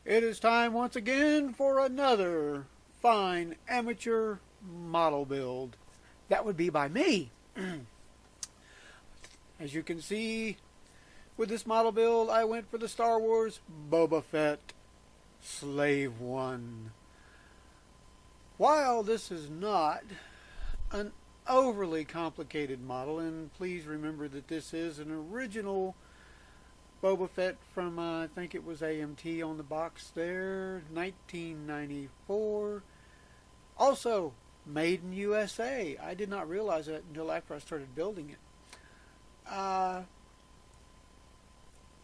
It is time once again for another fine amateur model build. That would be by me. As you can see, with this model build, I went for the Star Wars Boba Fett Slave-1. While this is not an overly complicated model, and please remember that this is an original Boba Fett from, I think it was AMT on the box there, 1994. Also, made in USA. I did not realize that until after I started building it.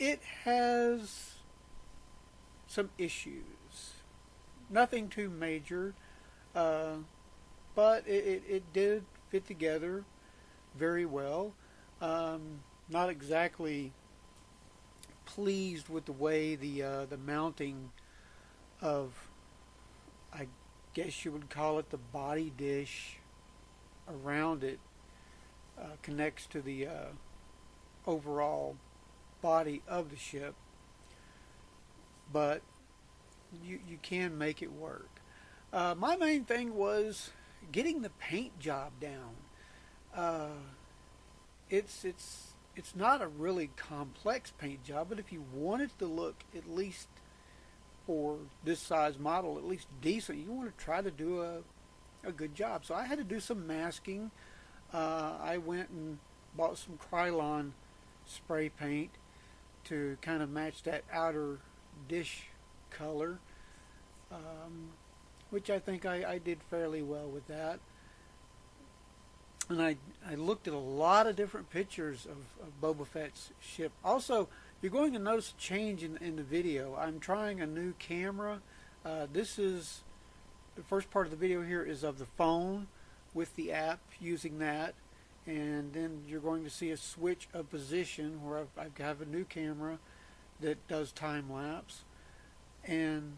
It has some issues. Nothing too major, but it did fit together very well. Not exactly pleased with the way the mounting of, I guess you would call it, the body dish around it connects to the overall body of the ship, but you can make it work. My main thing was getting the paint job down. It's not a really complex paint job, but if you want it to look, at least for this size model, at least decent, you want to try to do a good job. So I had to do some masking. I went and bought some Krylon spray paint to kind of match that outer dish color, which I think I did fairly well with that. And I looked at a lot of different pictures of Boba Fett's ship. Also, you're going to notice a change in the video. I'm trying a new camera. This is, the first part of the video here is of the phone with the app, using that. And then you're going to see a switch of position where I have a new camera that does time lapse. And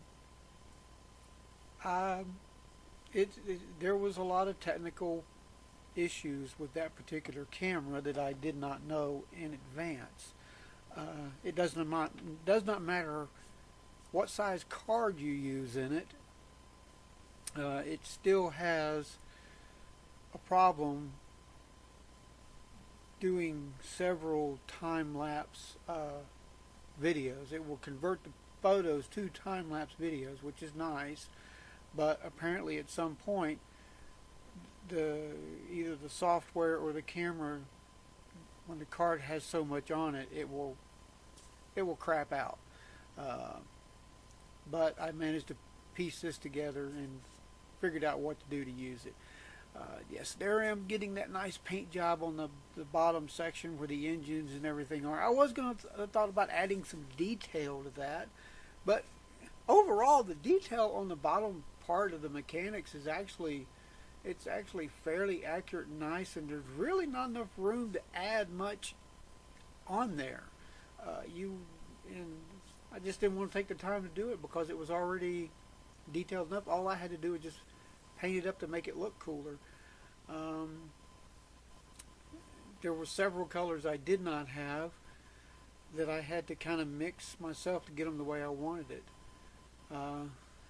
there was a lot of technical issues with that particular camera that I did not know in advance. It does not matter what size card you use in it. It still has a problem doing several time-lapse videos. It will convert the photos to time-lapse videos, which is nice, but apparently at some point either the software or the camera, when the card has so much on it, it will crap out. But I managed to piece this together and figured out what to do to use it. Yes, there I am getting that nice paint job on the bottom section where the engines and everything are. I was going to thought about adding some detail to that, but overall the detail on the bottom part of the mechanics is actually fairly accurate and nice, and there's really not enough room to add much on there. And I just didn't want to take the time to do it because it was already detailed enough. All I had to do was just paint it up to make it look cooler. There were several colors I did not have that I had to kind of mix myself to get them the way I wanted it.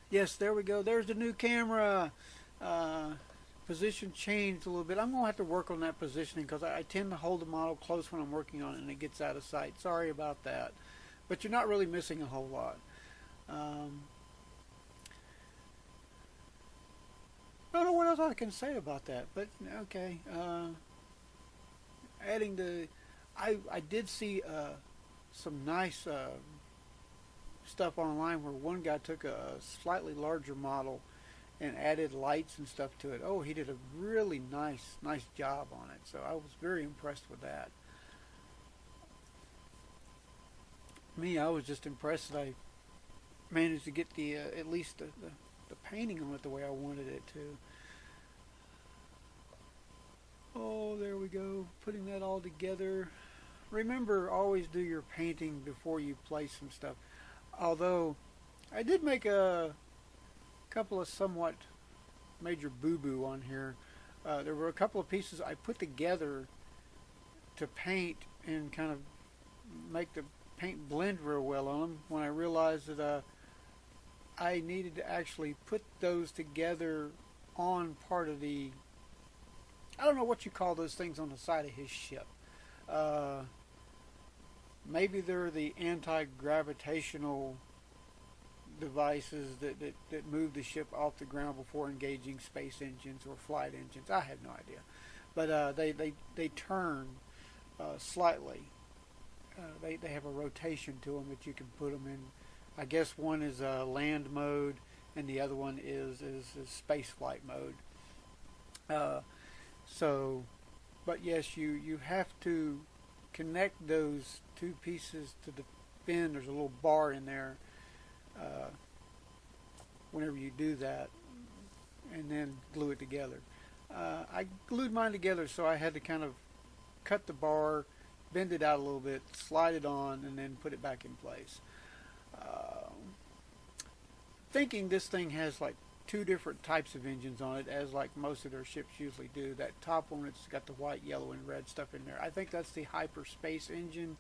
Yes, there we go. There's the new camera. Position changed a little bit. I'm going to have to work on that positioning because I tend to hold the model close when I'm working on it and it gets out of sight. Sorry about that. But you're not really missing a whole lot. I don't know what else I can say about that, but okay. Adding the, I did see some nice stuff online where one guy took a slightly larger model and added lights and stuff to it. Oh, he did a really nice job on it. So I was very impressed with that. Me, I was just impressed that I managed to get the at least the painting on it the way I wanted it to. Oh, there we go. Putting that all together. Remember, always do your painting before you place some stuff. Although, I did make a couple of somewhat major boo-boo on here. There were a couple of pieces I put together to paint and kind of make the paint blend real well on them when I realized that I needed to actually put those together on part of the, I don't know what you call those things on the side of his ship. Uh, Maybe they're the anti-gravitational devices that move the ship off the ground before engaging space engines or flight engines. I have no idea. But they turn slightly. They have a rotation to them that you can put them in. I guess one is land mode and the other one is space flight mode. So, but yes, you have to connect those two pieces to the fin. There's a little bar in there whenever you do that, and then glue it together. I glued mine together, so I had to kind of cut the bar, bend it out a little bit, slide it on, and then put it back in place. Thinking this thing has like two different types of engines on it, as like most of their ships usually do. That top one, it's got the white, yellow, and red stuff in there. I think that's the hyperspace engine,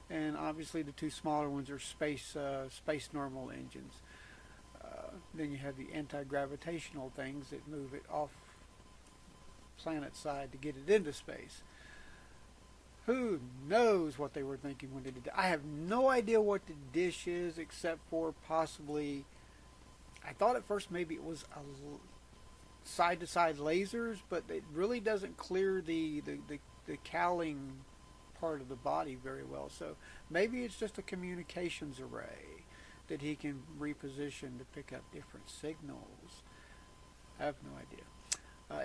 and obviously the two smaller ones are space normal engines. Then you have the anti-gravitational things that move it off planet side to get it into space. Who knows what they were thinking when they did that? I have no idea what the dish is, except for possibly, I thought at first maybe it was a side-to-side lasers, but it really doesn't clear the cowling part of the body very well. So maybe it's just a communications array that he can reposition to pick up different signals. I have no idea.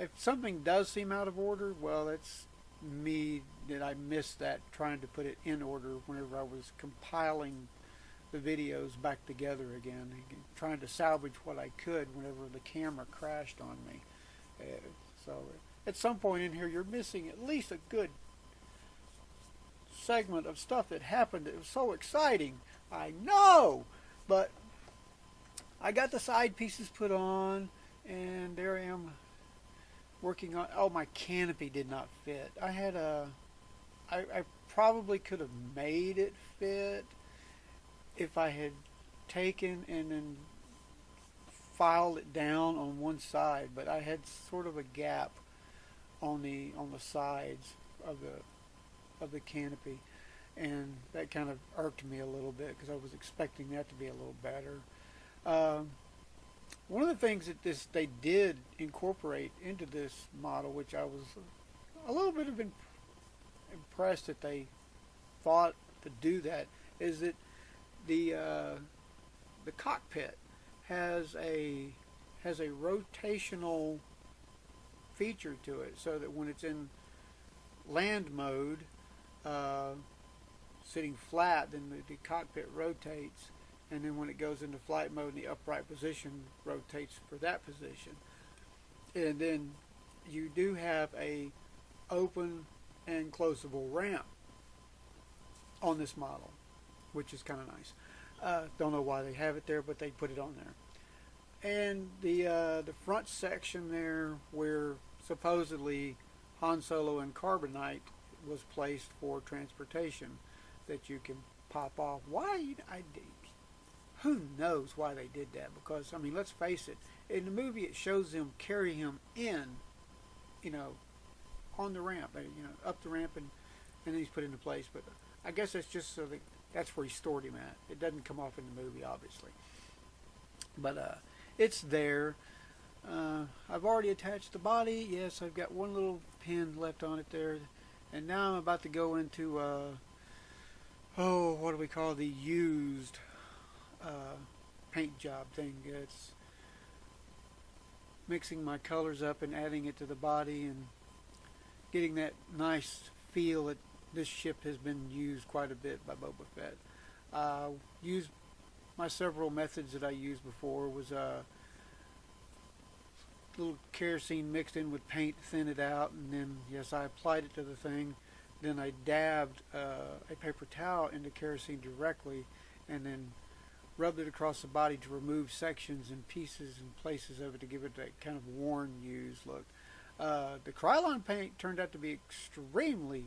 If something does seem out of order, well, it's me that I missed that, trying to put it in order whenever I was compiling the videos back together again, trying to salvage what I could whenever the camera crashed on me. So at some point in here, you're missing at least a good segment of stuff that happened. It was so exciting. I know, but I got the side pieces put on, and there I am working on. Oh, my canopy did not fit. I probably could have made it fit if I had taken and then filed it down on one side, but I had sort of a gap on the sides of the canopy, and that kind of irked me a little bit because I was expecting that to be a little better. One of the things that they did incorporate into this model, which I was a little bit impressed that they thought to do that, is that the cockpit has a rotational feature to it, so that when it's in land mode, sitting flat, then the cockpit rotates, and then when it goes into flight mode, the upright position rotates for that position. And then you do have a open and closable ramp on this model, which is kind of nice. Don't know why they have it there, but they put it on there. And the front section there, where supposedly Han Solo and Carbonite was placed for transportation, that you can pop off. Who knows why they did that? Because, I mean, let's face it, in the movie it shows them carry him in, on the ramp, up the ramp, and then he's put into place. But I guess that's just so that that's where he stored him at. It doesn't come off in the movie, obviously. But it's there. I've already attached the body. Yes, I've got one little pin left on it there. And now I'm about to go into, what do we call the used paint job thing. It's mixing my colors up and adding it to the body and getting that nice feel that this ship has been used quite a bit by Boba Fett. Used my several methods that I used before was little kerosene mixed in with paint, thin it out, and then yes, I applied it to the thing. Then I dabbed a paper towel into kerosene directly, and then rubbed it across the body to remove sections and pieces and places of it to give it that kind of worn, used look. The Krylon paint turned out to be extremely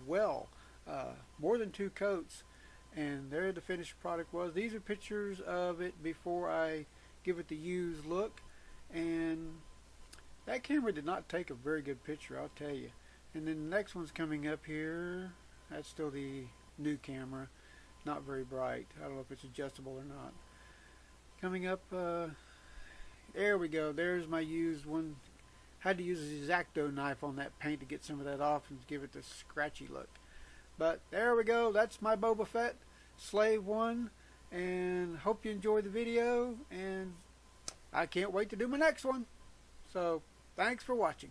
well, more than 2 coats, and there the finished product was. These are pictures of it before I give it the used look, and that camera did not take a very good picture, I'll tell you. And then the next one's coming up here. That's still the new camera, not very bright. I don't know if it's adjustable or not. Coming up, there we go. There's my used one. Had to use a X-Acto knife on that paint to get some of that off and give it the scratchy look. But there we go. That's my Boba Fett Slave-1, and hope you enjoyed the video, and I can't wait to do my next one. So thanks for watching.